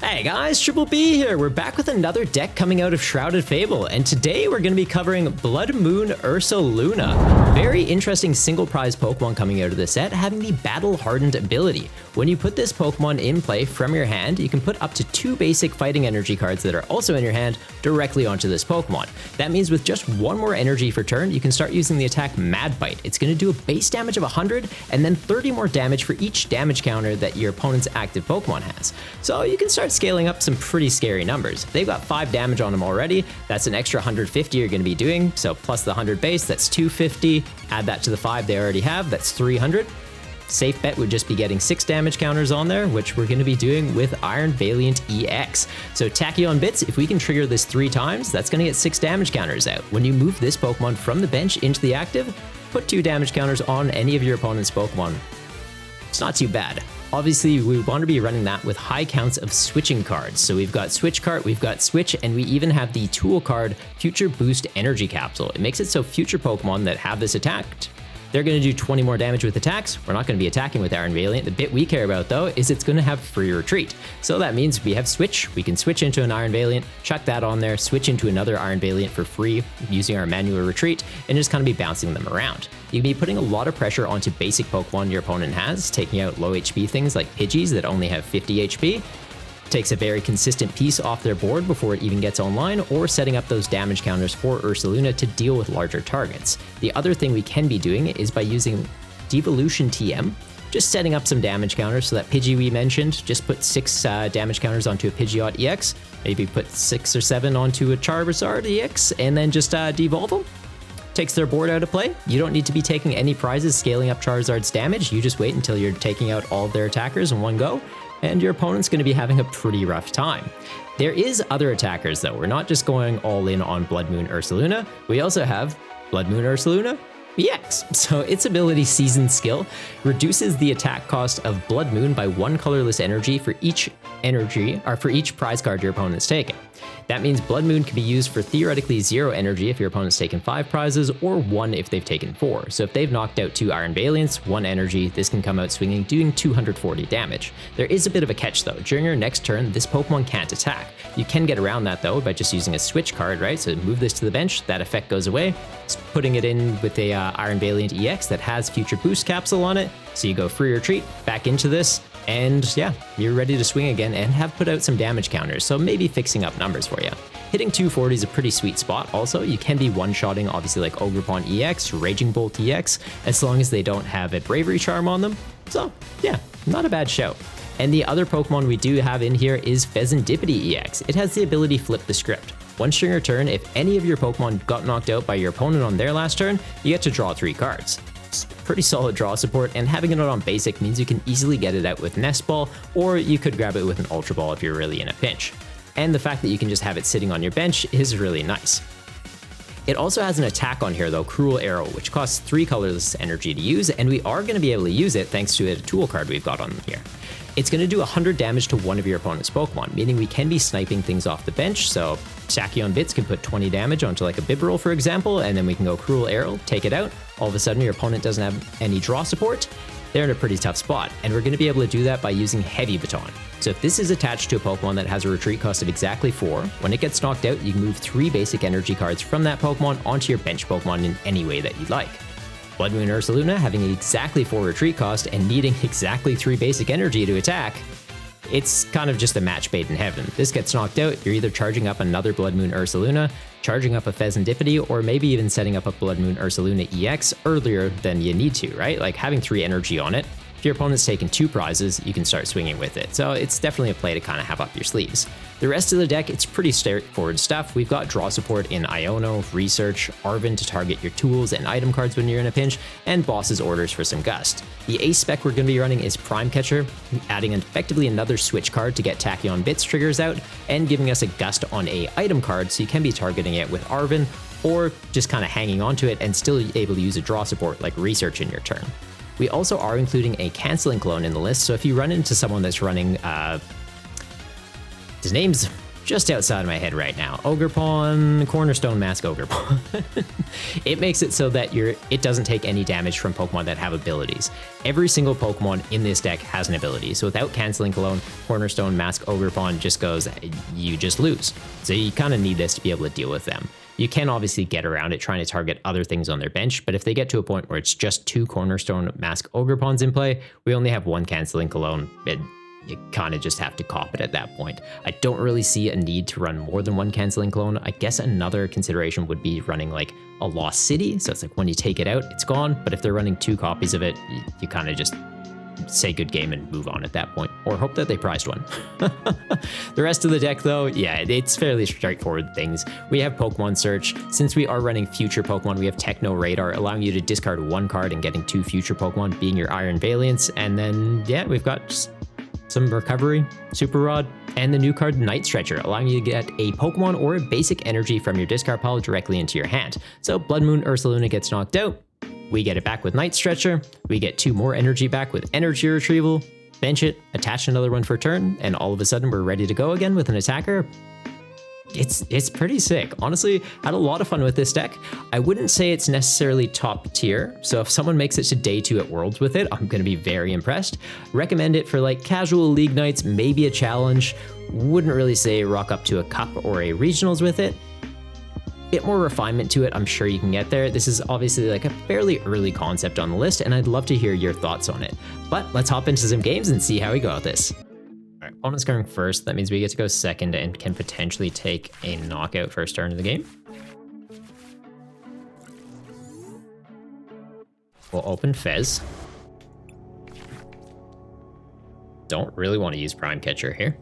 Hey guys, Triple B here. We're back with another deck coming out of Shrouded Fable, and today we're going to be covering Bloodmoon Ursaluna. Very interesting single prize Pokemon coming out of this set, having the Battle Hardened ability. When you put this Pokemon in play from your hand, you can put up to 2 basic fighting energy cards that are also in your hand directly onto this Pokemon. That means with just 1 more energy for turn, you can start using the attack Mad Bite. It's going to do a base damage of 100 and then 30 more damage for each damage counter that your opponent's active Pokemon has. So you can start scaling up some pretty scary numbers. They've got 5 damage on them already. That's an extra 150 you're going to be doing. So plus the 100 base, that's 250. Add that to the 5 they already have, that's 300. Safe bet would just be getting 6 damage counters on there, which we're going to be doing with Iron Valiant EX. So Tachyon Bits, if we can trigger this 3 times, that's going to get 6 damage counters out. When you move this Pokemon from the bench into the active, put 2 damage counters on any of your opponent's Pokemon. It's not too bad. Obviously, we want to be running that with high counts of switching cards. So we've got Switch Cart, we've got Switch, and we even have the tool card Future Boost Energy Capsule. It makes it so future Pokemon that have this attacked, they're going to do 20 more damage with attacks. We're not going to be attacking with Iron Valiant. The bit we care about, though, is it's going to have free retreat. So that means we have Switch. We can switch into an Iron Valiant, chuck that on there, switch into another Iron Valiant for free using our manual retreat, and just kind of be bouncing them around. You can be putting a lot of pressure onto basic Pokemon your opponent has, taking out low HP things like Pidgeys that only have 50 HP. Takes a very consistent piece off their board before it even gets online, or setting up those damage counters for Ursaluna to deal with larger targets. The other thing we can be doing is by using Devolution TM, just setting up some damage counters. So that Pidgey we mentioned, just put 6 damage counters onto a Pidgeot EX, maybe put 6 or 7 onto a Charizard EX, and then just devolve them. Takes their board out of play. You don't need to be taking any prizes scaling up Charizard's damage. You just wait until you're taking out all of their attackers in one go, and your opponent's going to be having a pretty rough time. There is other attackers though. We're not just going all in on Bloodmoon Ursaluna. We also have Bloodmoon Ursaluna EX. So its ability Seasoned Skill reduces the attack cost of Bloodmoon by 1 colorless energy for each prize card your opponent's taken. That means Bloodmoon can be used for theoretically 0 energy if your opponent's taken 5 prizes, or 1 if they've taken 4. So if they've knocked out 2 Iron Valiants, 1 energy, this can come out swinging, doing 240 damage. There is a bit of a catch though. During your next turn, this Pokemon can't attack. You can get around that though by just using a switch card, right? So move this to the bench, that effect goes away. It's putting it in with a Iron Valiant EX that has Future Boost Capsule on it. So you go free retreat, back into this, and yeah, you're ready to swing again and have put out some damage counters, so maybe fixing up numbers for you. Hitting 240 is a pretty sweet spot. Also, you can be one-shotting obviously like Ogerpon EX, Raging Bolt EX, as long as they don't have a Bravery Charm on them. So yeah, not a bad shout. And the other Pokemon we do have in here is Pheasantipity EX. It has the ability Flip the Script. Once during your turn, if any of your Pokemon got knocked out by your opponent on their last turn, you get to draw 3 cards. Pretty solid draw support, and having it on basic means you can easily get it out with Nest Ball, or you could grab it with an Ultra Ball if you're really in a pinch. And the fact that you can just have it sitting on your bench is really nice. It also has an attack on here though, Cruel Arrow, which costs 3 colorless energy to use, and we are going to be able to use it thanks to a tool card we've got on here. It's going to do 100 damage to one of your opponent's Pokemon, meaning we can be sniping things off the bench. So Tachyon Bits can put 20 damage onto like a Bibarel, for example, and then we can go Cruel Arrow, take it out. All of a sudden your opponent doesn't have any draw support. They're in a pretty tough spot, and we're going to be able to do that by using Heavy Baton. So if this is attached to a Pokemon that has a retreat cost of exactly 4, when it gets knocked out, you can move 3 basic energy cards from that Pokemon onto your bench Pokemon in any way that you'd like. Bloodmoon Ursaluna having exactly 4 retreat cost and needing exactly 3 basic energy to attack, it's kind of just a match made in heaven. This gets knocked out, you're either charging up another Bloodmoon Ursaluna, charging up a Pheasantipity, or maybe even setting up a Bloodmoon Ursaluna EX earlier than you need to, right? Like having 3 energy on it. If your opponent's taken 2 prizes, you can start swinging with it. So it's definitely a play to kind of have up your sleeves. The rest of the deck, it's pretty straightforward stuff. We've got draw support in Iono, Research, Arven to target your tools and item cards when you're in a pinch, and Boss's Orders for some gust. The ace spec we're going to be running is Prime Catcher, adding effectively another switch card to get Tachyon Bits triggers out, and giving us a gust on a item card so you can be targeting it with Arven, or just kind of hanging onto it and still able to use a draw support like Research in your turn. We also are including a canceling clone in the list, so if you run into someone that's running, his name's just outside of my head right now. Ogerpon, Cornerstone Mask Ogerpon. It makes it so that it doesn't take any damage from Pokemon that have abilities. Every single Pokemon in this deck has an ability, so without canceling Cologne, Cornerstone Mask Ogerpon just goes, you just lose. So you kind of need this to be able to deal with them. You can obviously get around it trying to target other things on their bench, but if they get to a point where it's just 2 Cornerstone Mask Ogerpons in play, we only have 1 canceling Cologne. You kind of just have to cop it at that point. I don't really see a need to run more than 1 canceling clone. I guess another consideration would be running like a Lost City. So it's like when you take it out, it's gone. But if they're running 2 copies of it, you kind of just say good game and move on at that point, or hope that they prized one. The rest of the deck though, yeah, it's fairly straightforward things. We have Pokemon Search. Since we are running future Pokemon, we have Techno Radar, allowing you to discard 1 card and getting 2 future Pokemon, being your Iron Valiants. And then, yeah, we've got just some Recovery, Super Rod, and the new card Night Stretcher, allowing you to get a Pokemon or a basic energy from your discard pile directly into your hand. So Bloodmoon Ursaluna gets knocked out, we get it back with Night Stretcher, we get 2 more energy back with Energy Retrieval, bench it, attach another one for turn, and all of a sudden we're ready to go again with an attacker. It's pretty sick. Honestly, had a lot of fun with this deck. I wouldn't say it's necessarily top tier, so if someone makes it to day 2 at Worlds with it, I'm going to be very impressed. Recommend it for like casual league nights, maybe a challenge. Wouldn't really say rock up to a cup or a regionals with it. Bit more refinement to it, I'm sure you can get there. This is obviously like a fairly early concept on the list, and I'd love to hear your thoughts on it. But let's hop into some games and see how we go with this. Alright, opponent's going first. That means we get to go second and can potentially take a knockout first turn of the game. We'll open Fez. Don't really want to use Prime Catcher here.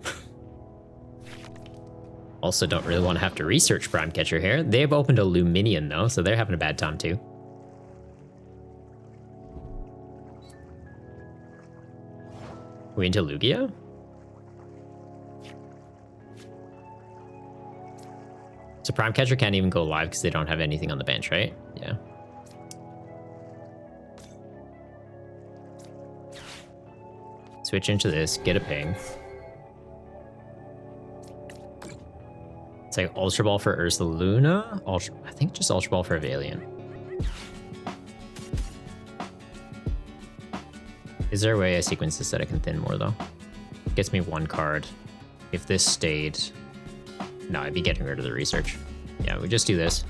Also don't really want to have to research Prime Catcher here. They've opened a Luminion though, so they're having a bad time too. We into Lugia? So Prime Catcher can't even go live because they don't have anything on the bench, right? Yeah. Switch into this, get a ping. It's like Ultra Ball for Ursaluna. I think just Ultra Ball for Valiant. Is there a way I sequence this that I can thin more though? Gets me 1 card. If this stayed, no, I'd be getting rid of the research. Yeah, we just do this.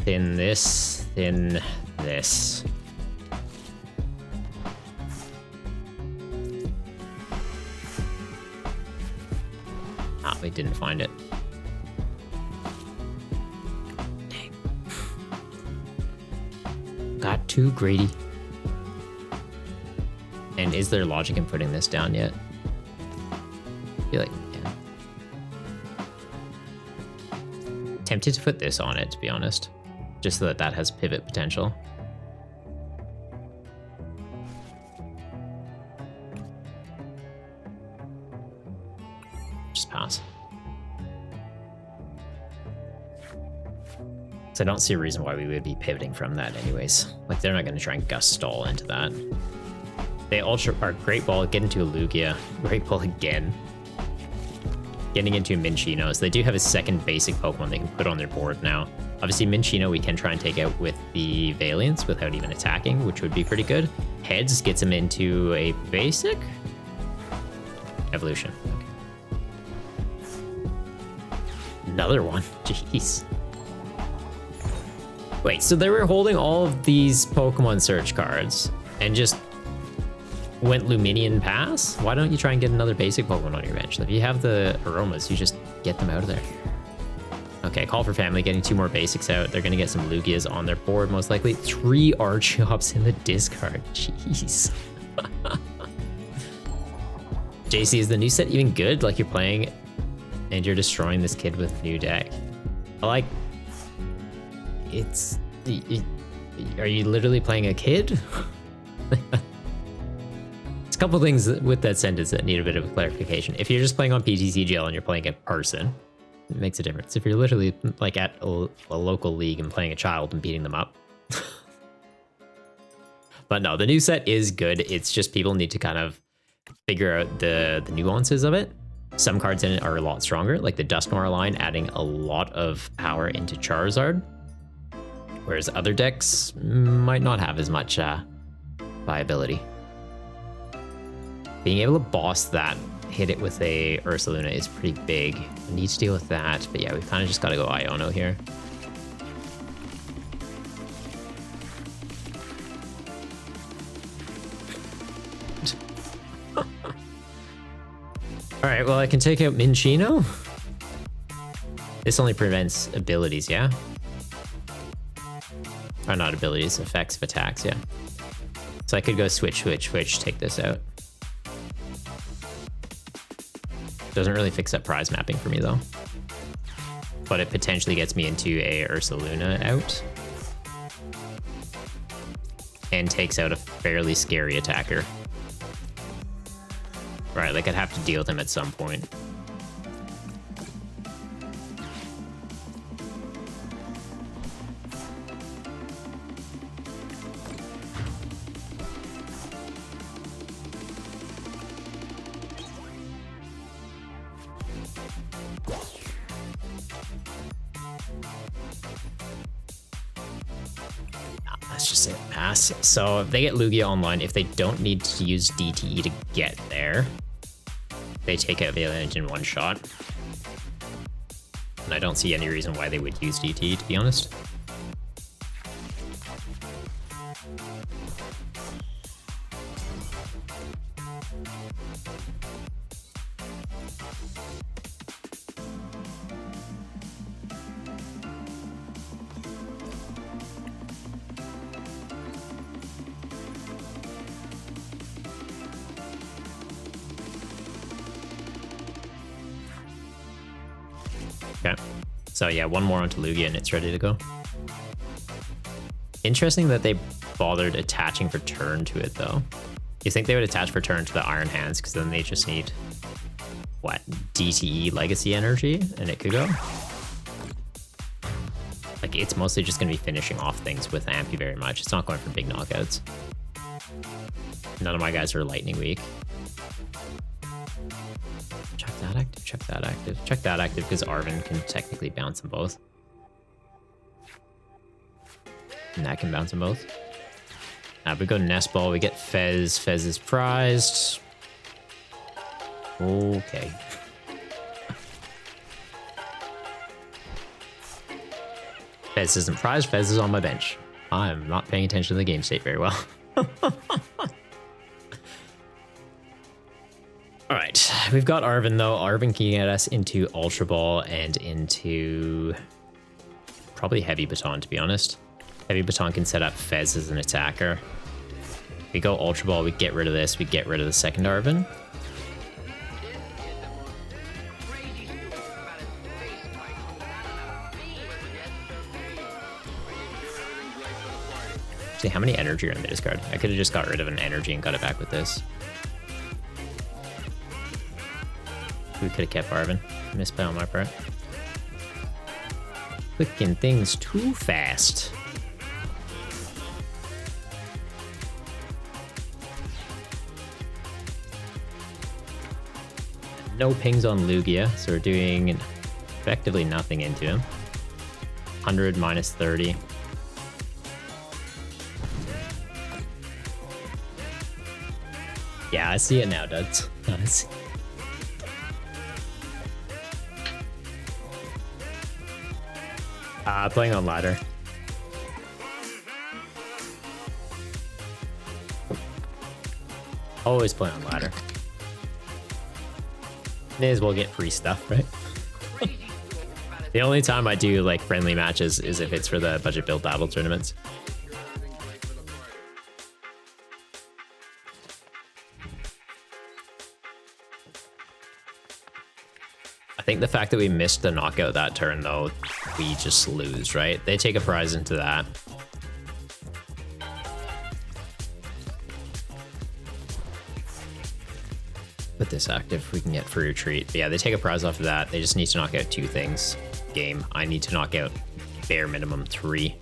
Thin this, thin this. We didn't find it. Dang. Got too greedy. And is there logic in putting this down yet? I feel like, yeah. Tempted to put this on it, to be honest. Just so that that has pivot potential. Just pass. So I don't see a reason why we would be pivoting from that anyways. Like, they're not going to try and gust stall into that. They ultra are Great Ball, get into a Lugia. Great Ball again. Getting into Minchino. So they do have a second basic Pokemon they can put on their board now. Obviously, Minchino we can try and take out with the Valiants without even attacking, which would be pretty good. Heads gets him into a basic? Evolution. Okay. Another one. Jeez. Wait, so they were holding all of these Pokemon Search cards and just went Luminion pass? Why don't you try and get another basic Pokemon on your bench? If you have the Aromas, you just get them out of there. Okay, Call for Family, getting 2 more basics out. They're going to get some Lugias on their board, most likely. 3 Archeops in the discard. Jeez. JC, is the new set even good? Like, you're playing and you're destroying this kid with new deck. I like... It's... Are you literally playing a kid? It's a couple things with that sentence that need a bit of clarification. If you're just playing on PTCGL and you're playing a person, it makes a difference. If you're literally like at a local league and playing a child and beating them up. But no, the new set is good. It's just people need to kind of figure out the nuances of it. Some cards in it are a lot stronger, like the Dusknoir line adding a lot of power into Charizard, whereas other decks might not have as much viability. Being able to boss that, hit it with a Ursaluna is pretty big. We need to deal with that, but yeah, we kind of just got to go Iono here. Alright, well I can take out Minchino. This only prevents abilities, yeah? Or not abilities, effects of attacks, yeah. So I could go switch, take this out. Doesn't really fix up prize mapping for me though. But it potentially gets me into a Ursaluna out. And takes out a fairly scary attacker. Right, like I'd have to deal with him at some point. Let's just say pass. So if they get Lugia online, if they don't need to use DTE to get there, they take out Valiant in one shot. And I don't see any reason why they would use DTE, to be honest. Okay, so yeah, one more onto Lugia and it's ready to go. Interesting that they bothered attaching for turn to it though. You think they would attach for turn to the Iron Hands because then they just need, what, DTE Legacy Energy and it could go? Like it's mostly just going to be finishing off things with Ampy very much. It's not going for big knockouts. None of my guys are lightning weak. Check that active, check that active, check that active because Arven can technically bounce them both. And that can bounce them both. Now we go Nest Ball, we get Fez. Fez is prized. Okay. Fez isn't prized, Fez is on my bench. I'm not paying attention to the game state very well. Alright, we've got Arven though. Arven can get us into Ultra Ball and into probably Heavy Baton, to be honest. Heavy Baton can set up Fez as an attacker. We go Ultra Ball, we get rid of this, we get rid of the second Arven. See, how many energy are in the discard? I could have just got rid of an energy and got it back with this. We could have kept Arven. Misplay on my part. Clicking things too fast. No pings on Lugia, so we're doing effectively nothing into him. 100 minus 30. Yeah, I see it now, dudes. Nice. Playing on ladder. Always play on ladder. May as well get free stuff, right? The only time I do like friendly matches is if it's for the budget build battle tournaments. I think the fact that we missed the knockout that turn though, we just lose, right? They take a prize into that. Put this active, we can get free retreat. But yeah, they take a prize off of that. They just need to knock out 2 things. Game. I need to knock out bare minimum 3.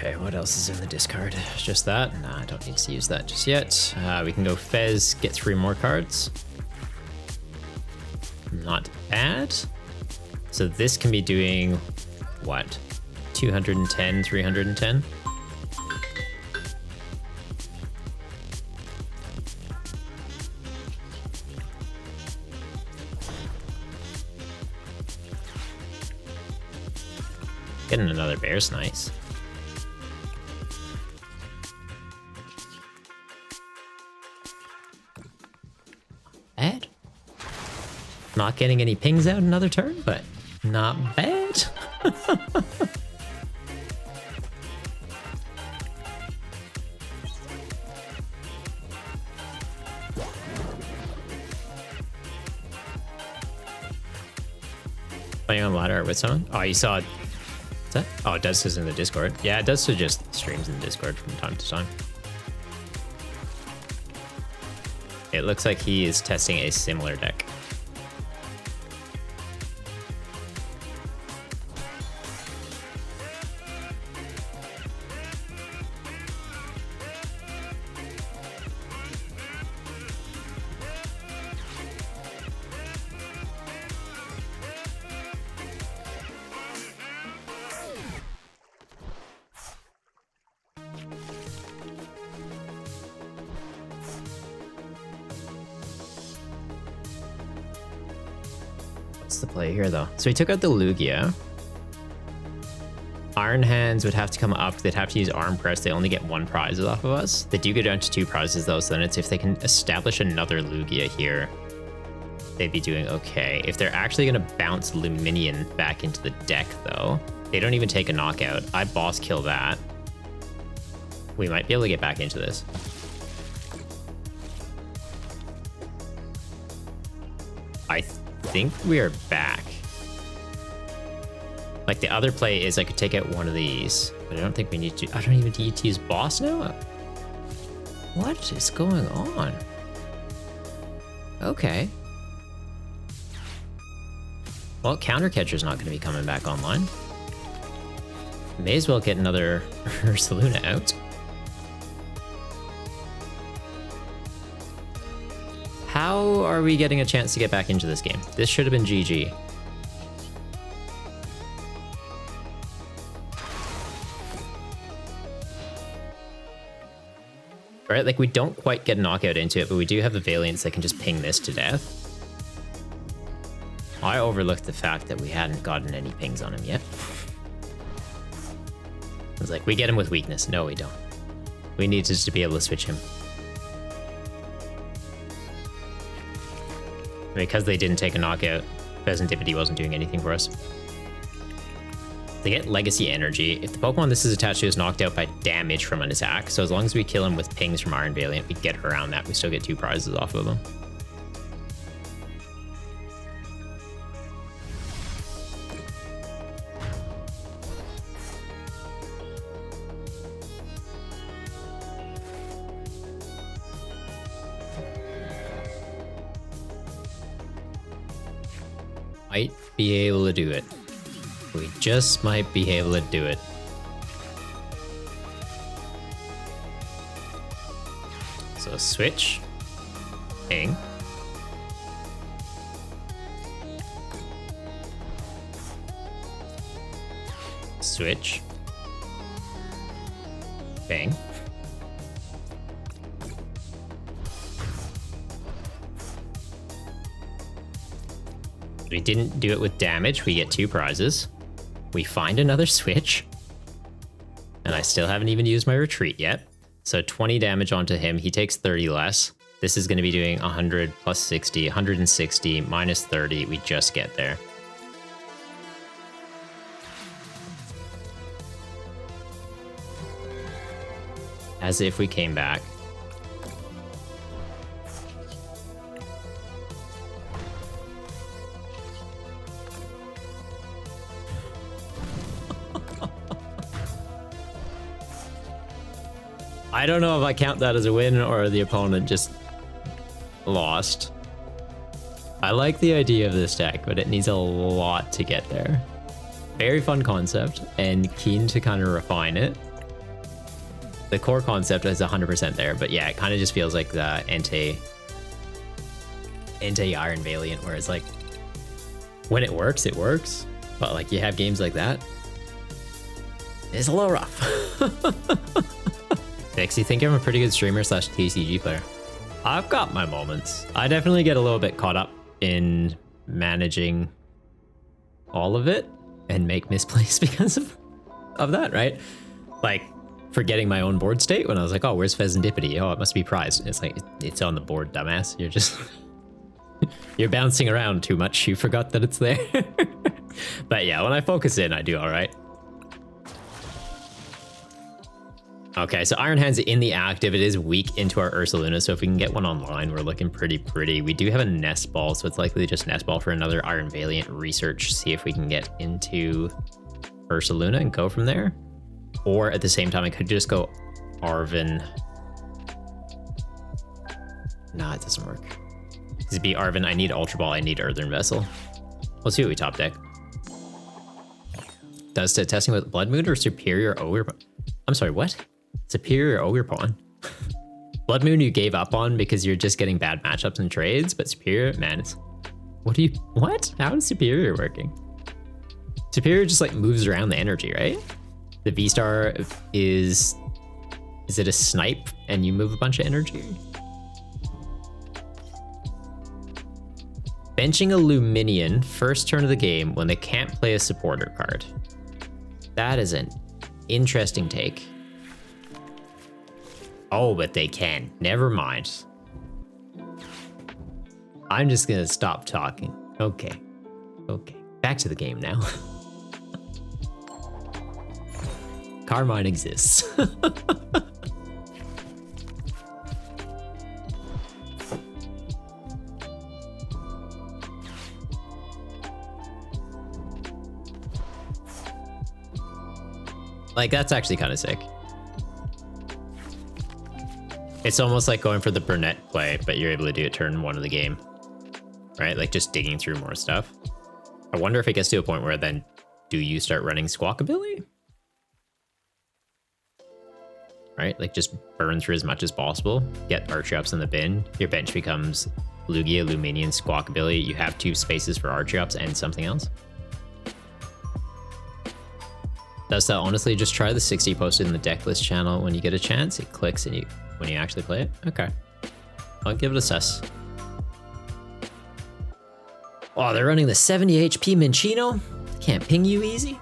Okay, what else is in the discard? Just that? Nah, I don't need to use that just yet. We can go Fez, get 3 more cards. Not bad. So this can be doing, what? 210, 310? Getting another bear's nice. Bad. Not getting any pings out another turn, but not bad. Playing on ladder with someone? Oh, you saw it. Is that? Oh, Dust is in the Discord. Yeah, it does suggest streams in the Discord from time to time. It looks like he is testing a similar deck. The play here though. So he took out the Lugia. Iron Hands would have to come up. They'd have to use Arm Press. They only get 1 prize off of us. They do go down to 2 prizes though, so then it's if they can establish another Lugia here, they'd be doing okay. If they're actually going to bounce Luminion back into the deck though, they don't even take a knockout. I boss kill that. We might be able to get back into this. I think we are back. Like the other play is I could take out one of these, but I don't think we need to. I don't even need to use boss now. What is going on? Okay. Well, Counter Catcher's not going to be coming back online. May as well get another Ursaluna out. How are we getting a chance to get back into this game? This should have been GG. Right, like we don't quite get a knockout into it, but we do have the Valiants that can just ping this to death. I overlooked the fact that we hadn't gotten any pings on him yet. I was like, we get him with weakness. No, we don't. We need just to be able to switch him. Because they didn't take a knockout, Pheasantipity wasn't doing anything for us. They get Legacy Energy. If the Pokemon this is attached to is knocked out by damage from an attack, so as long as we kill him with pings from Iron Valiant, we get around that. We still get 2 prizes off of him. Might be able to do it. We just might be able to do it. So switch, ping. Switch, ping. We didn't do it with damage. We get 2 prizes. We find another switch. And I still haven't even used my retreat yet. So 20 damage onto him. He takes 30 less. This is going to be doing 100 plus 60, 160 minus 30. We just get there. As if we came back. I don't know if I count that as a win or the opponent just lost. I like the idea of this deck, but it needs a lot to get there. Very fun concept and keen to kind of refine it. The core concept is 100% there, but yeah, it kind of just feels like the anti-Iron Valiant, where it's like, when it works, but like you have games like that, it's a little rough. Vix, you think I'm a pretty good streamer slash TCG player? I've got my moments. I definitely get a little bit caught up in managing all of it and make misplays because of that, right? Like forgetting my own board state when I was like, oh, where's Pheasantipity? Oh, it must be prized. And it's like, it's on the board, dumbass. You're just, you're bouncing around too much. You forgot that it's there. But yeah, when I focus in, I do all right. Okay, so Iron Hand's in the active. It is weak into our Ursaluna, so if we can get one online, we're looking pretty pretty. We do have a Nest Ball, so it's likely just Nest Ball for another Iron Valiant research. See if we can get into Ursaluna and go from there. Or at the same time, I could just go Arven. Nah, it doesn't work. This would be Arven. I need Ultra Ball. I need Earthen Vessel. Let's see what we top deck. Does to testing with Bloodmoon or Superior Ogre? I'm sorry, what? Superior Ogre Pawn. Bloodmoon you gave up on because you're just getting bad matchups and trades, but Superior, man, it's... What? How is Superior working? Superior just like moves around the energy, right? The Vstar is it a snipe and you move a bunch of energy? Benching a Luminion first turn of the game when they can't play a supporter card. That is an interesting take. Oh, but they can. Never mind. I'm just gonna stop talking. Okay. Okay. Back to the game now. Carmine exists. Like, that's actually kind of sick. It's almost like going for the Burnett play, but you're able to do it turn one of the game. Right? Like just digging through more stuff. I wonder if it gets to a point where then do you start running Squawkabilly? Right? Like just burn through as much as possible. Get Archeops in the bin. Your bench becomes Lugia, Luminion, Squawkabilly. You have 2 spaces for Archeops and something else. Does that honestly just try the 60 posted in the deck list channel when you get a chance? It clicks and when you actually play it? Okay. I'll give it a sus. Oh, they're running the 70 HP Minchino? Can't ping you easy?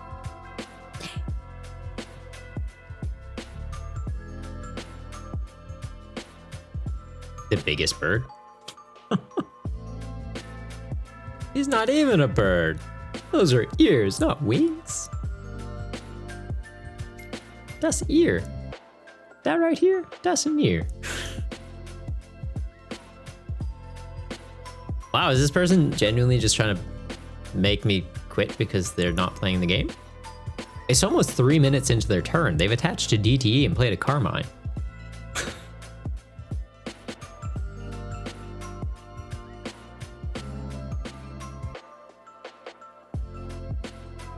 The biggest bird? He's not even a bird. Those are ears, not wings. That's ear. That right here, that's an ear. Wow, is this person genuinely just trying to make me quit because they're not playing the game? It's almost 3 minutes into their turn. They've attached to DTE and played a Carmine.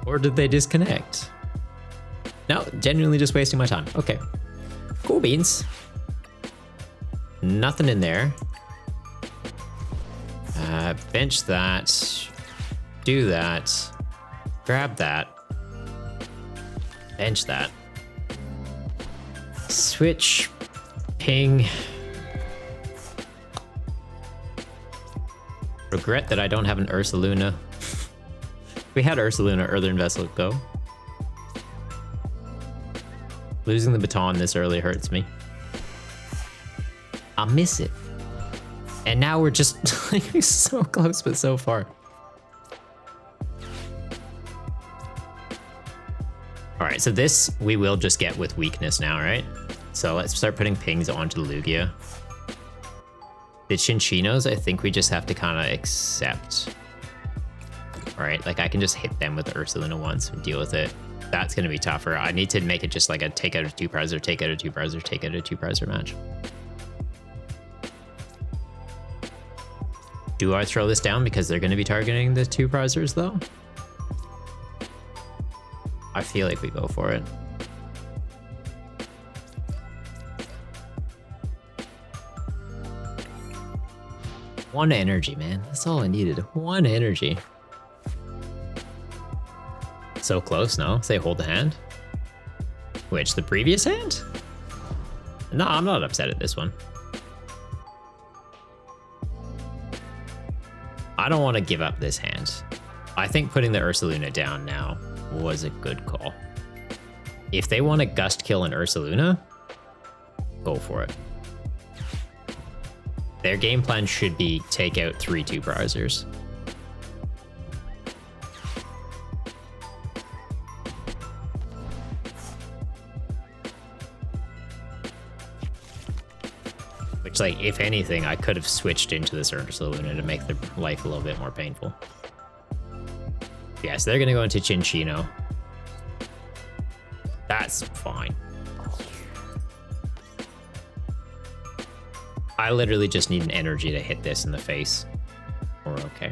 Or did they disconnect? No, genuinely just wasting my time. Okay. Cool beans. Nothing in there. Bench that. Do that. Grab that. Bench that. Switch. Ping. Regret that I don't have an Ursaluna. If we had Ursaluna, Earthen Vessel, go. Losing the baton this early hurts me. I'll miss it. And now we're just like so close, but so far. All right, so this we will just get with weakness now, right? So let's start putting pings onto Lugia. The Chinchinos, I think we just have to kind of accept. All right, like I can just hit them with the Ursaluna once and deal with it. That's going to be tougher. I need to make it just like a take out of 2 prizer, take out of 2 prizer, take out of 2 prizer match. Do I throw this down because they're going to be targeting the 2 prizers though? I feel like we go for it. One energy, man. That's all I needed. One energy. So close, no? Say hold the hand. Which, the previous hand? No, I'm not upset at this one. I don't want to give up this hand. I think putting the Ursaluna down now was a good call. If they want to gust kill an Ursaluna, go for it. Their game plan should be take out 3 2-prizers. Which, like, if anything, I could have switched into this Ursaluna to make their life a little bit more painful. Yeah, so they're going to go into Chinchino. That's fine. I literally just need an energy to hit this in the face. We're okay.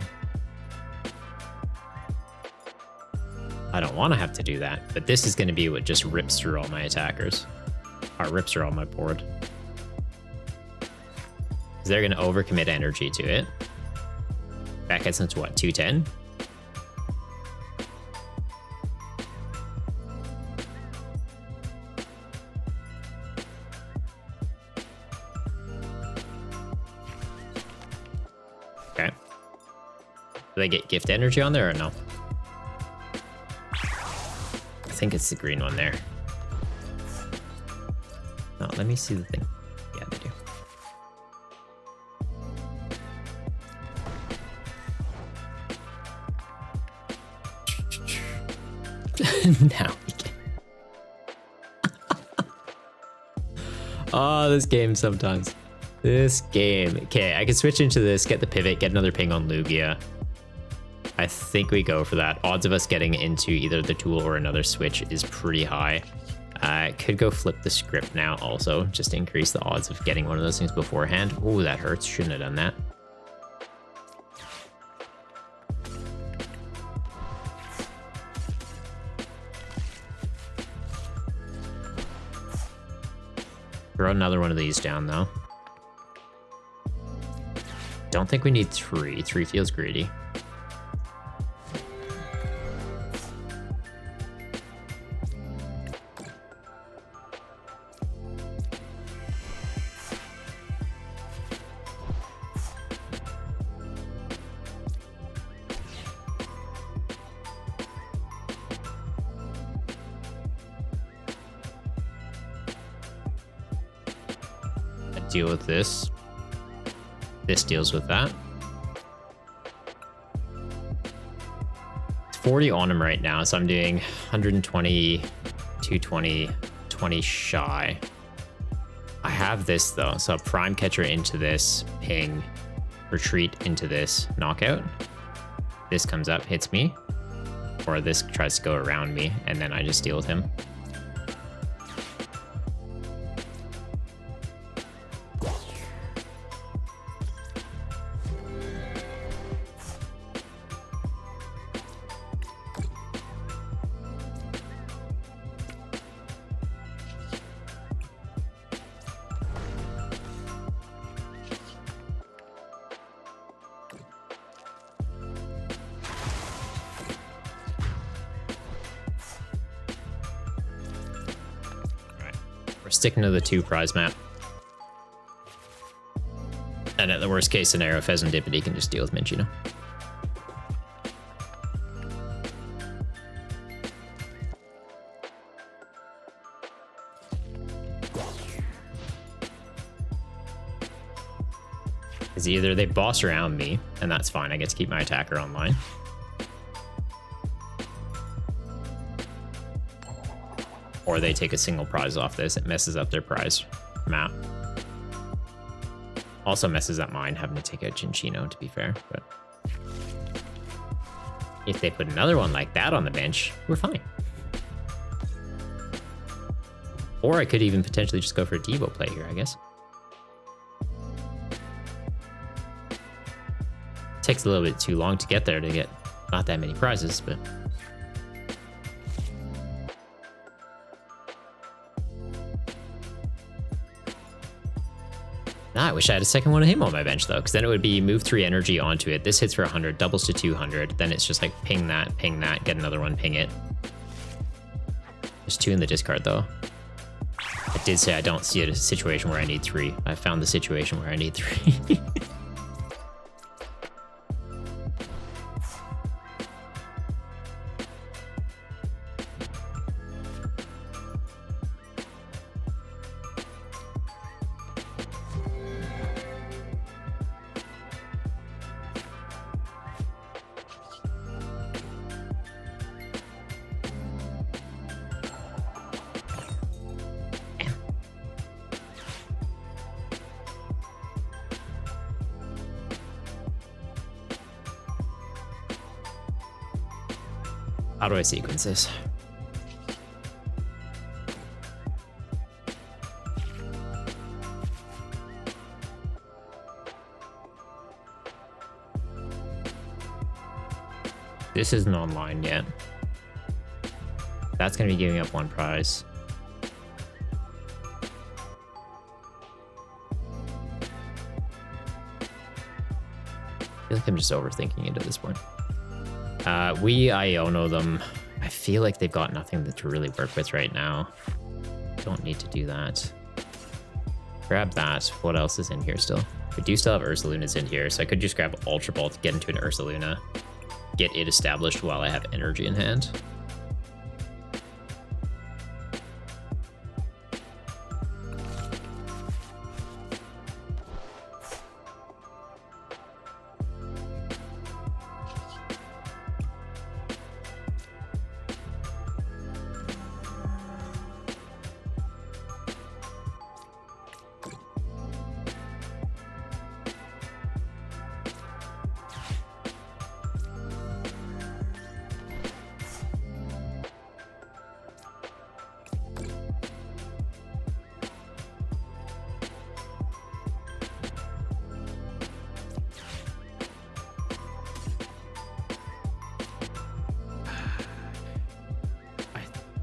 I don't want to have to do that, but this is going to be what just rips through all my attackers. Or rips through all my board. They're going to overcommit energy to it. That gets into what, 210? Okay. Do they get gift energy on there or no? I think it's the green one there. No, let me see the thing. Yeah, they do. Now we can. Oh, this game sometimes. This game. Okay, I can switch into this, get the pivot, get another ping on Lugia. I think we go for that. Odds of us getting into either the tool or another switch is pretty high. I could go flip the script now also, just to increase the odds of getting one of those things beforehand. Oh, that hurts. Shouldn't have done that. Throw another one of these down, though. Don't think we need 3. 3 feels greedy. Deal with this. This deals with that. It's 40 on him right now, so I'm doing 120, 220, 20 shy. I have this though, so prime catcher into this, ping, retreat into this, knockout. This comes up, hits me, or this tries to go around me, and then I just deal with him. Sticking to the 2-prize map. And at the worst case scenario, Pheasantipity can just deal with Minchino. Because either they boss around me, and that's fine, I get to keep my attacker online. Or they take a single prize off this. It messes up their prize map. Also messes up mine having to take out Chinchino, to be fair. But if they put another one like that on the bench, we're fine. Or I could even potentially just go for a Devo play here, I guess. Takes a little bit too long to get there to get not that many prizes, but... I wish I had a second one of him on my bench though, because then it would be move 3 energy onto it. This hits for 100, doubles to 200. Then it's just like ping that, get another one, ping it. There's 2 in the discard though. I did say I don't see a situation where I need 3. I found the situation where I need 3. How do I sequence this? This isn't online yet. That's gonna be giving up 1 prize. I feel like I'm just overthinking it at this point. We Iono them. I feel like they've got nothing to really work with right now. Don't need to do that. Grab that. What else is in here still? We do still have Ursalunas in here, so I could just grab Ultra Ball to get into an Ursaluna. Get it established while I have energy in hand.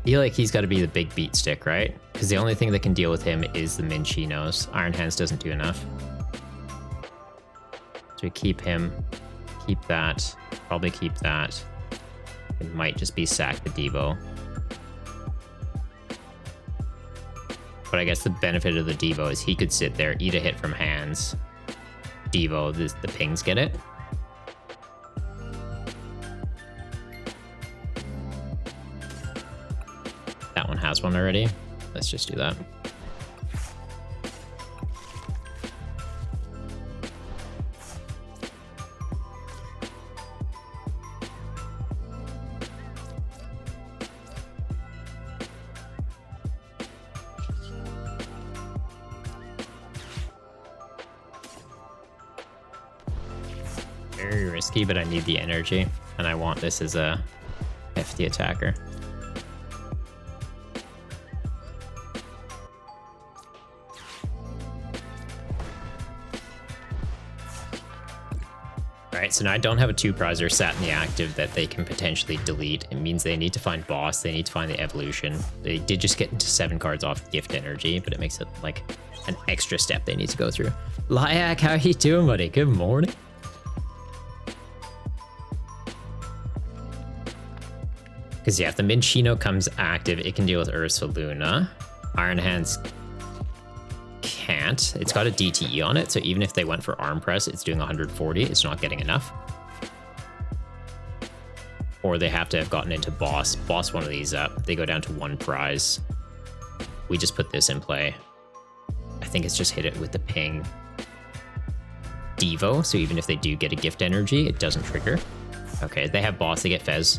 I feel like he's got to be the big beat stick, right? Because the only thing that can deal with him is the Minchinos. Iron Hands doesn't do enough. So we keep him, keep that, probably keep that. It might just be sack the Devo. But I guess the benefit of the Devo is he could sit there, eat a hit from hands. Devo, the pings get it. That one has one already. Let's just do that. Very risky, but I need the energy, and I want this as a hefty attacker. Alright, so now I don't have a 2-prizer sat in the active that they can potentially delete. It means they need to find boss, they need to find the evolution. They did just get into 7 cards off gift energy, but it makes it like an extra step they need to go through. Lyak, how you doing, buddy? Good morning. Because yeah, if the Minchino comes active, it can deal with Ursaluna. Iron Hands can't. It's got a DTE on it, so even if they went for arm press, it's doing 140. It's not getting enough. Or they have to have gotten into boss one of these up. They go down to 1 prize. We just put this in play. I think it's just hit it with the ping Devo, so even if they do get a gift energy, it doesn't trigger. Okay, they have boss, they get Fez.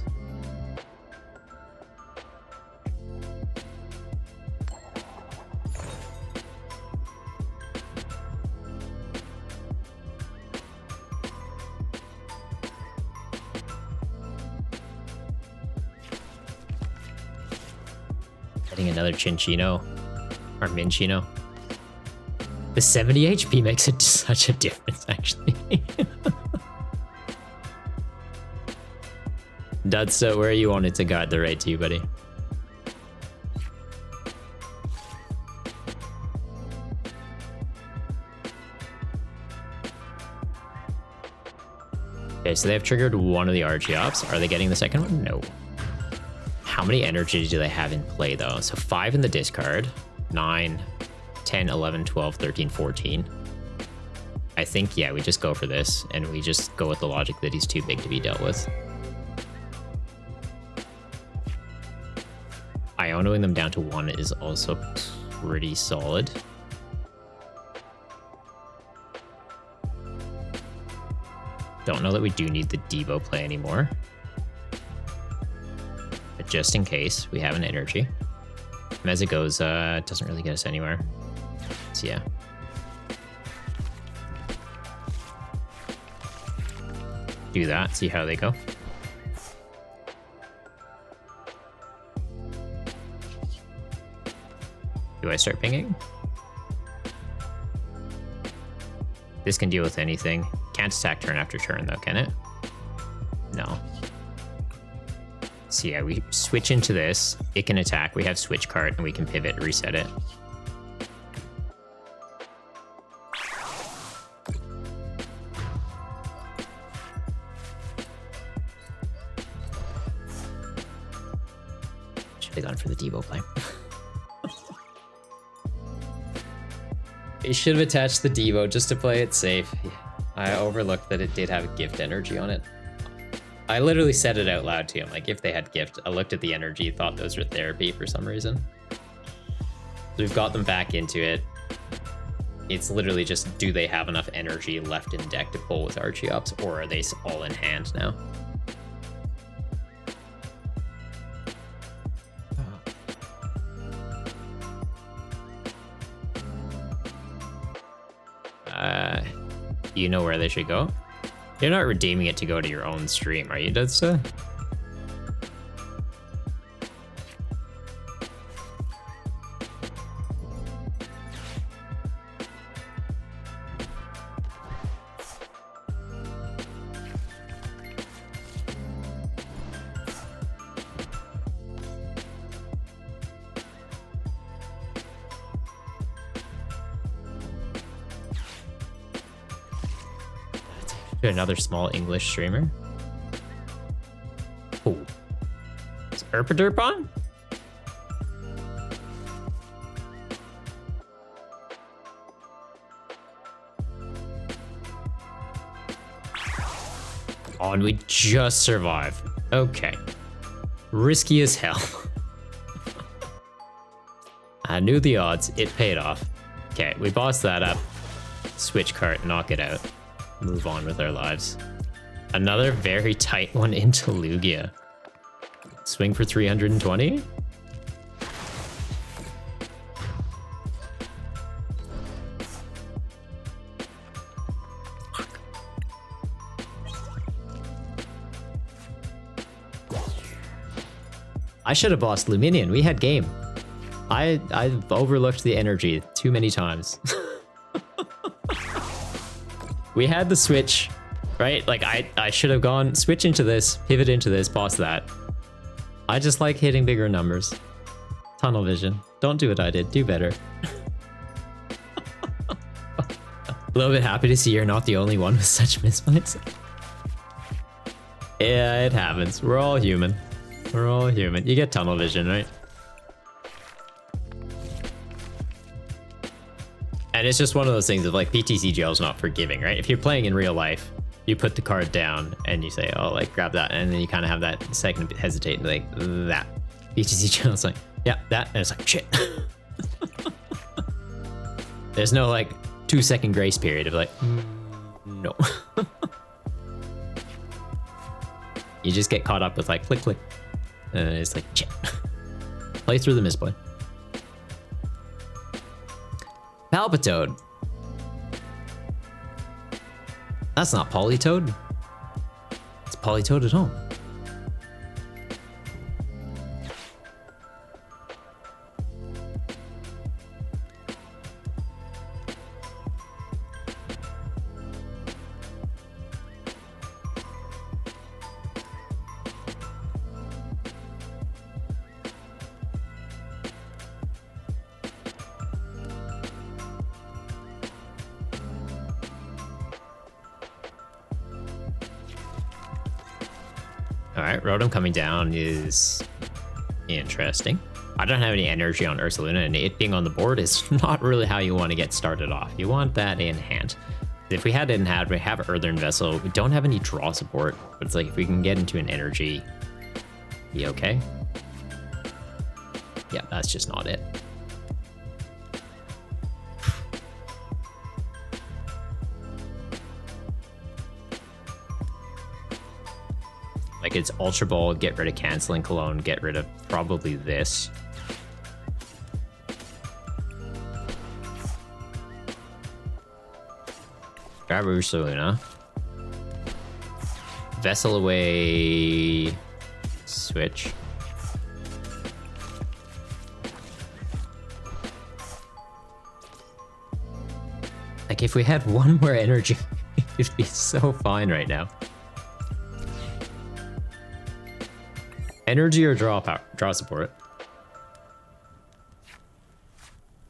Another Chinchino or Minchino. The 70 HP makes it such a difference, actually. Dudso, where you wanted to guide the raid to you, buddy? Okay, so they have triggered one of the Archeops. Are they getting the second one? No. How many energy do they have in play, though? So 5 in the discard. 9, 10, 11, 12, 13, 14. I think, yeah, we just go for this, and we just go with the logic that he's too big to be dealt with. Ionoing them down to 1 is also pretty solid. Don't know that we do need the Devo play anymore. But just in case, we have an energy. Mezagoza doesn't really get us anywhere. So yeah. Do that, see how they go. Do I start pinging? This can deal with anything. Can't attack turn after turn though, can it? No. So yeah, we switch into this. It can attack. We have switch card and we can pivot, reset it. Should have gone for the Devo play. He should have attached the Devo just to play it safe. I overlooked that it did have a gift energy on it. I literally said it out loud to him, like if they had gift. I looked at the energy, thought those were therapy for some reason. So we've got them back into it. It's literally just, do they have enough energy left in deck to pull with Archeops, or are they all in hand now? You know where they should go? You're not redeeming it to go to your own stream, are you, Dudsta? Another small English streamer. Oh, is Erpaderp on? Oh, and we just survived. Okay. Risky as hell. I knew the odds. It paid off. Okay, we bossed that up. Switch cart, knock it out. Move on with our lives. Another very tight one into Lugia. Swing for 320? I should have bossed Luminion. We had game. I've overlooked the energy too many times. We had the switch, right? Like I should have gone switch into this, pivot into this, boss that. I just like hitting bigger numbers. Tunnel vision. Don't do what I did. Do better. A little bit happy to see you're not the only one with such misplays. Yeah, it happens. We're all human. We're all human. You get tunnel vision, right? And it's just one of those things of like PTCGL is not forgiving, right? If you're playing in real life, you put the card down and you say, oh, like grab that. And then you kind of have that second hesitate and be like, that. PTCGL is like, yeah, that. And it's like, shit. There's no like 2-second grace period of like, no. You just get caught up with like, click, click. And it's like, shit. Play through the misplay. Palpitoad. That's not Politoad. It's Politoad at home. All right, Rotom coming down is interesting. I don't have any energy on Ursaluna, and it being on the board is not really how you want to get started off. You want that in hand. If we had it in hand, we have Earthen Vessel. We don't have any draw support, but it's like if we can get into an energy, be okay. Yeah, that's just not it. Like it's Ultra Ball, get rid of Canceling Cologne, get rid of probably this. Grab Ursaluna. Vessel away. Switch. Like if we had one more energy, it'd be so fine right now. Energy or draw power, draw support.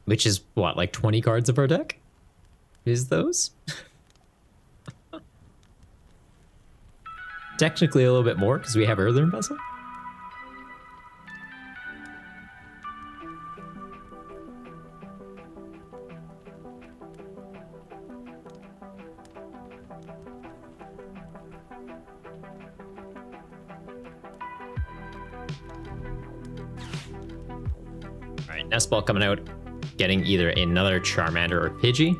Which is what, like 20 cards of our deck? Is those? Technically a little bit more because we have Earthen Vessel. Alright, Nest Ball coming out, getting either another Charmander or Pidgey.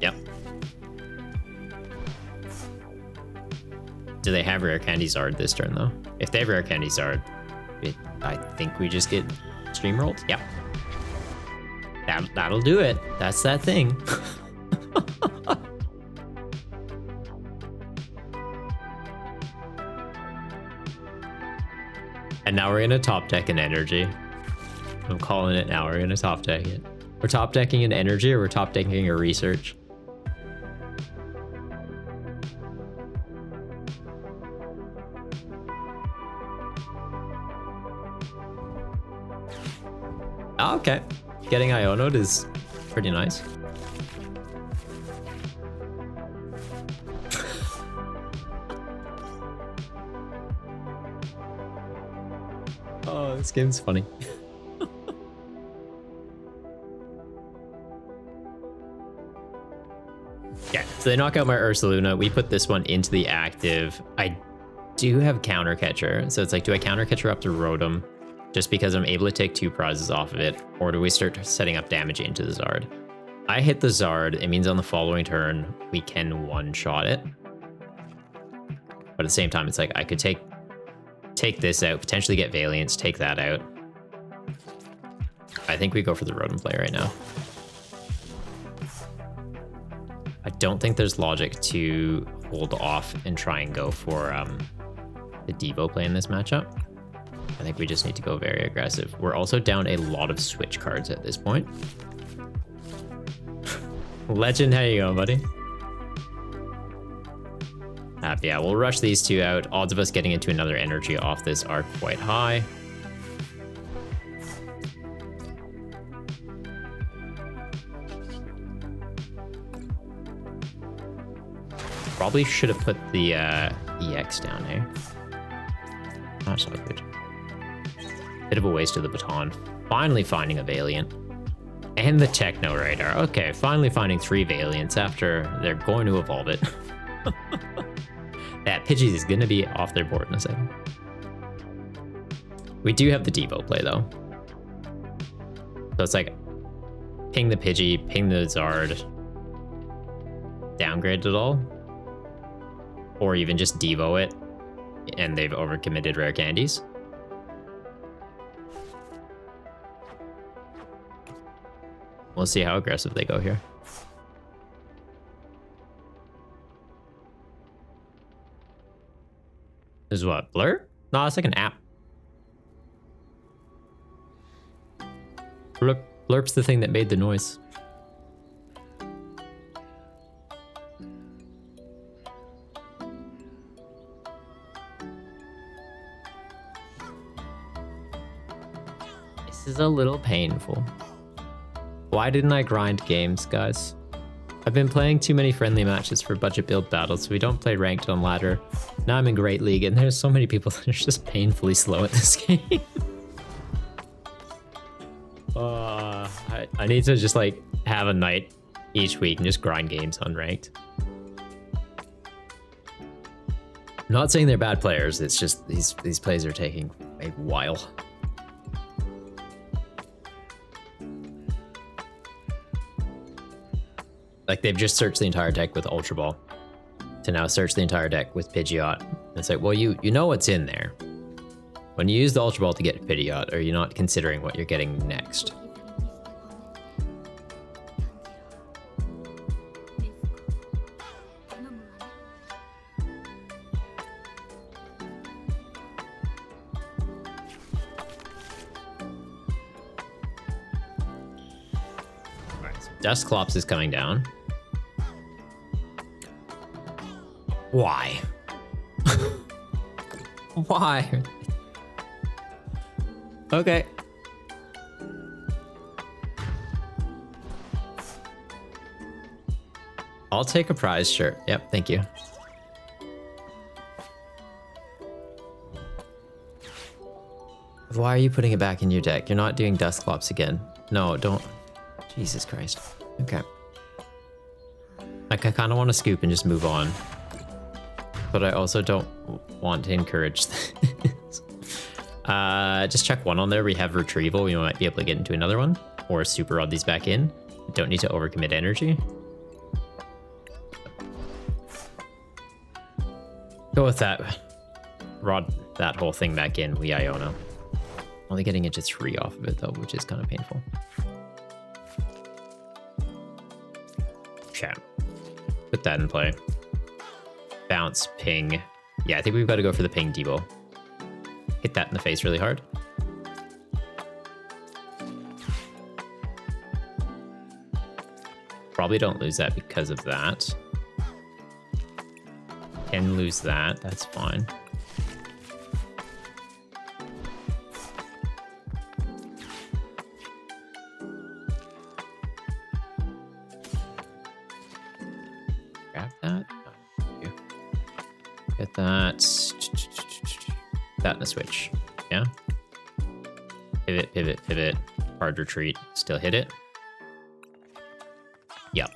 Yep. Do they have Rare Candy Zard this turn, though? If they have Rare Candy Zard, I think we just get Streamrolled. Yep. That'll do it. That's that thing. And now we're going to top deck an energy. I'm calling it now. We're going to top deck it. We're top decking an energy or we're top decking a research. Oh, okay. Getting Ionoed is pretty nice. Oh, this game's funny. Yeah, so they knock out my Ursaluna. We put this one into the active. I do have Counter Catcher, so it's like, do I Counter Catcher up to Rotom just because I'm able to take 2 prizes off of it, or do we start setting up damage into the Zard? I hit the Zard. It means on the following turn we can one-shot it, but at the same time, it's like I could take this out, potentially get Valiance, take that out. I think we go for the Rotom play right now. I don't think there's logic to hold off and try and go for the Devo play in this matchup. I think we just need to go very aggressive. We're also down a lot of switch cards at this point. Legend, how you going, buddy? Yeah, we'll rush these 2 out. Odds of us getting into another energy off this are quite high. Probably should have put the EX down here. That's not good. Bit of a waste of the baton. Finally finding a Valiant. And the Techno Radar. Okay, finally finding 3 Valiants after they're going to evolve it. That Pidgey is going to be off their board in a second. We do have the Devo play, though. So it's like, ping the Pidgey, ping the Zard, downgrade it all. Or even just Devo it, and they've overcommitted rare candies. We'll see how aggressive they go here. This is what? Blur? No, it's like an app. Blurp's the thing that made the noise. This is a little painful. Why didn't I grind games, guys? I've been playing too many friendly matches for budget build battles, so we don't play ranked on ladder. Now I'm in Great League, and there's so many people that are just painfully slow at this game. I need to just like have a night each week and just grind games on ranked. I'm not saying they're bad players, it's just these plays are taking a while. Like they've just searched the entire deck with Ultra Ball to now search the entire deck with Pidgeot. And it's like, well, you know what's in there. When you use the Ultra Ball to get Pidgeot, are you not considering what you're getting next? Alright, so Dusclops is coming down. Why? Why? Okay. I'll take a prize, sure. Yep, thank you. Why are you putting it back in your deck? You're not doing Dusclops again. No, don't. Jesus Christ. Okay. Like, I kind of want to scoop and just move on. But I also don't want to encourage this. Just check one on there. We have retrieval. We might be able to get into another one. Or super rod these back in. Don't need to overcommit energy. Go with that. Rod that whole thing back in. We Iona. Only getting into 3 off of it though, which is kind of painful. Chat. Put that in play. Bounce, ping. Yeah, I think we've got to go for the ping Debo. Hit that in the face really hard. Probably don't lose that because of that. Can lose that, that's fine. Grab that. Get that. That in a switch. Yeah. Pivot, pivot, pivot. Hard retreat. Still hit it. Yep.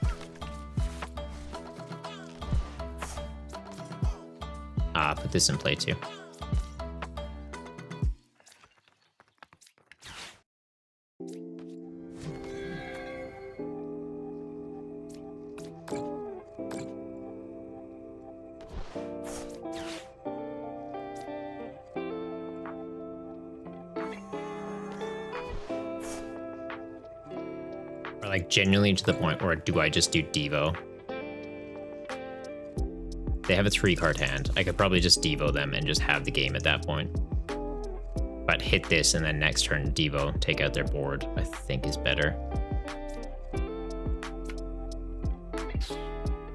Put this in play too. Or like genuinely to the point where do I just do Devo? They have a 3-card hand. I could probably just Devo them and just have the game at that point. But hit this and then next turn Devo, take out their board, I think is better.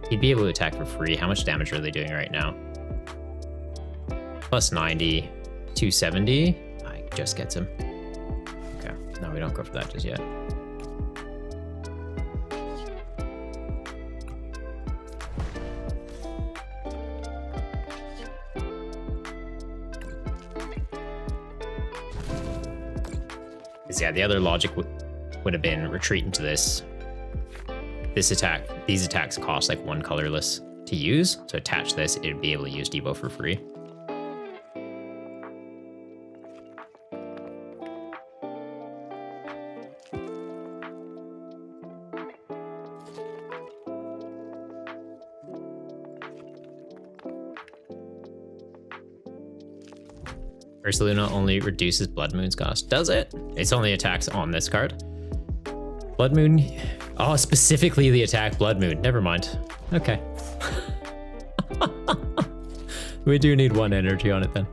He'd be able to attack for free. How much damage are they doing right now? Plus 90, 270. I just gets him. Okay, no, we don't go for that just yet. Yeah, the other logic would have been retreat into this. This attack, these attacks cost like 1 colorless to use. So attach this, it'd be able to use Devo for free. Ursaluna only reduces Bloodmoon's cost. Does it? It's only attacks on this card. Bloodmoon. Oh, specifically the attack Bloodmoon. Never mind. Okay. We do need 1 energy on it then.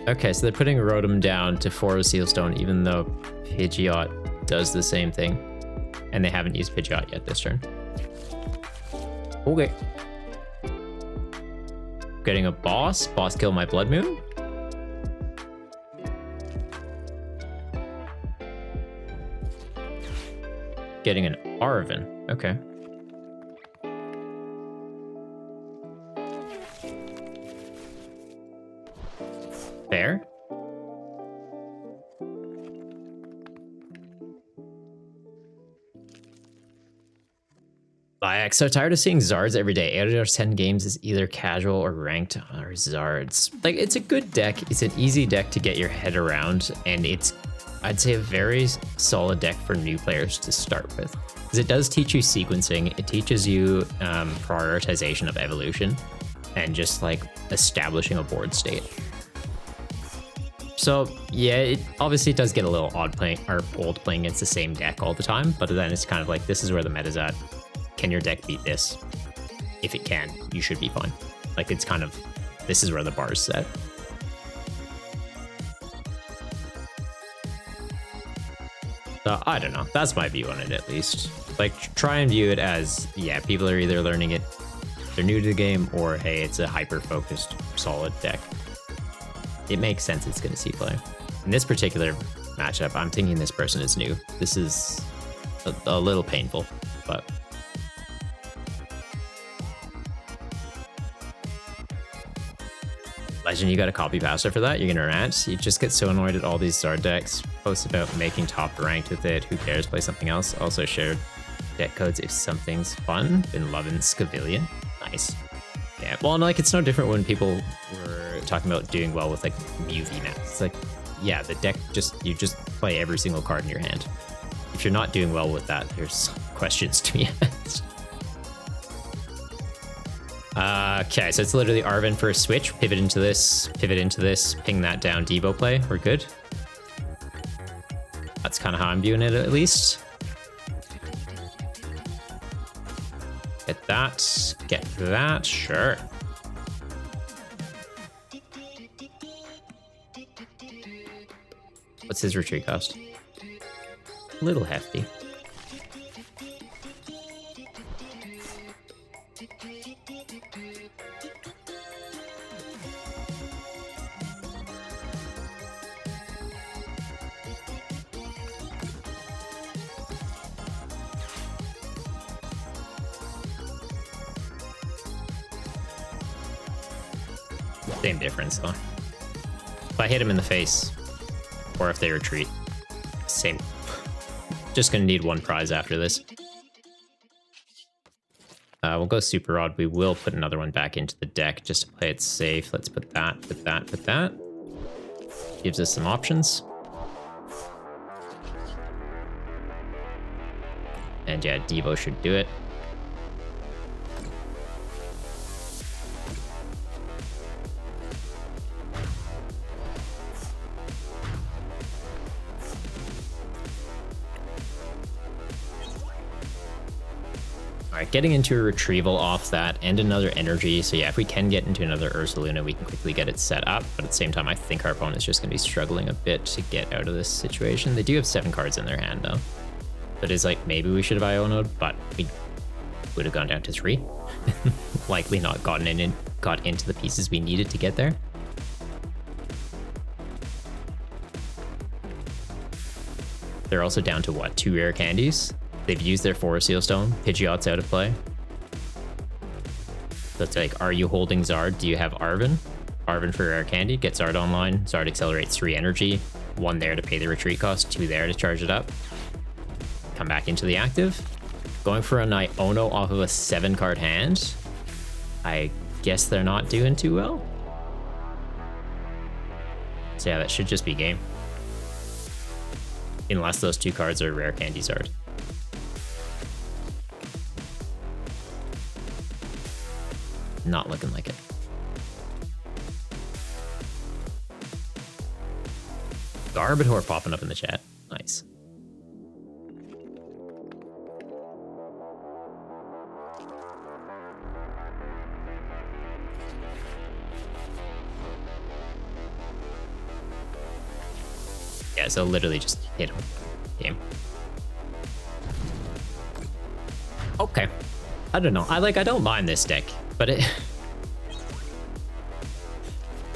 Okay, so they're putting Rotom down to 4 Sealstone, even though Pidgeot does the same thing. And they haven't used Pidgeot yet this turn. Okay. Getting a boss. Boss kill my Bloodmoon. Getting an Arven. Okay. Fair. I'm so tired of seeing Zards every day. 8 out of 10 games is either casual or ranked or Zards. Like, it's a good deck. It's an easy deck to get your head around, and it's, I'd say, a very solid deck for new players to start with. Because it does teach you sequencing. It teaches you prioritization of evolution and just like establishing a board state. So yeah, it obviously does get a little old playing against the same deck all the time, but then it's kind of like, this is where the meta's at. Can your deck beat this? If it can, you should be fine. Like, it's kind of, this is where the bar's set. So I don't know, that's my view on it at least. Like, try and view it as, yeah, people are either learning it, they're new to the game, or hey, it's a hyper-focused, solid deck. It makes sense it's gonna see play. In this particular matchup, I'm thinking this person is new. This is a little painful, but Legend, you got a copy paster for that? You're gonna rant? You just get so annoyed at all these Zard decks. Post about making top ranked with it. Who cares? Play something else. Also shared deck codes if something's fun. Been loving Scavillion. Nice. Yeah, well, like, it's no different when people were talking about doing well with like Mew VMAX. It's like, yeah, the deck you just play every single card in your hand. If you're not doing well with that, there's questions to be asked. Okay, so it's literally Arven for a switch. Pivot into this, ping that down, Devo play. We're good. That's kind of how I'm viewing it, at least. Get that, sure. What's his retreat cost? A little hefty. Same difference though. If I hit him in the face, or if they retreat, same. Just gonna need one prize after this. We'll go Super Rod. We will put another one back into the deck just to play it safe. Let's put that, put that, put that. Gives us some options. And yeah, Devo should do it. Alright, getting into a retrieval off that and another energy. So yeah, if we can get into another Ursaluna, we can quickly get it set up. But at the same time, I think our opponent's just going to be struggling a bit to get out of this situation. They do have 7 cards in their hand though. But it's like, maybe we should have Iono'd, but we would have gone down to 3. Likely not got into the pieces we needed to get there. They're also down to what, 2 rare candies? They've used their Forest Seal Stone. Pidgeot's out of play. So it's like, are you holding Zard? Do you have Arven? Arven for rare candy. Get Zard online. Zard accelerates 3 energy. 1 there to pay the retreat cost. 2 there to charge it up. Come back into the active. Going for an Iono off of a 7-card hand. I guess they're not doing too well. So yeah, that should just be game. Unless those 2 cards are rare candy Zard. Not looking like it. Garbodor popping up in the chat. Nice. Yeah, so literally just hit him. Game. Okay. I don't know. I don't mind this deck, but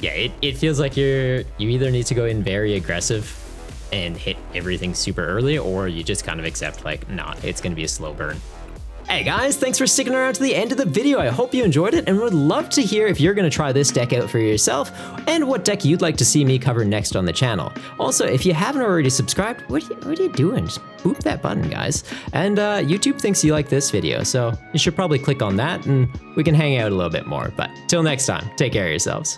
Yeah, it feels like you either need to go in very aggressive and hit everything super early, or you just kind of accept like, nah, it's gonna be a slow burn. Hey guys, thanks for sticking around to the end of the video. I hope you enjoyed it and would love to hear if you're gonna try this deck out for yourself and what deck you'd like to see me cover next on the channel. Also, if you haven't already subscribed, what are you doing? Just boop that button, guys. And YouTube thinks you like this video, so you should probably click on that and we can hang out a little bit more. But till next time, take care of yourselves.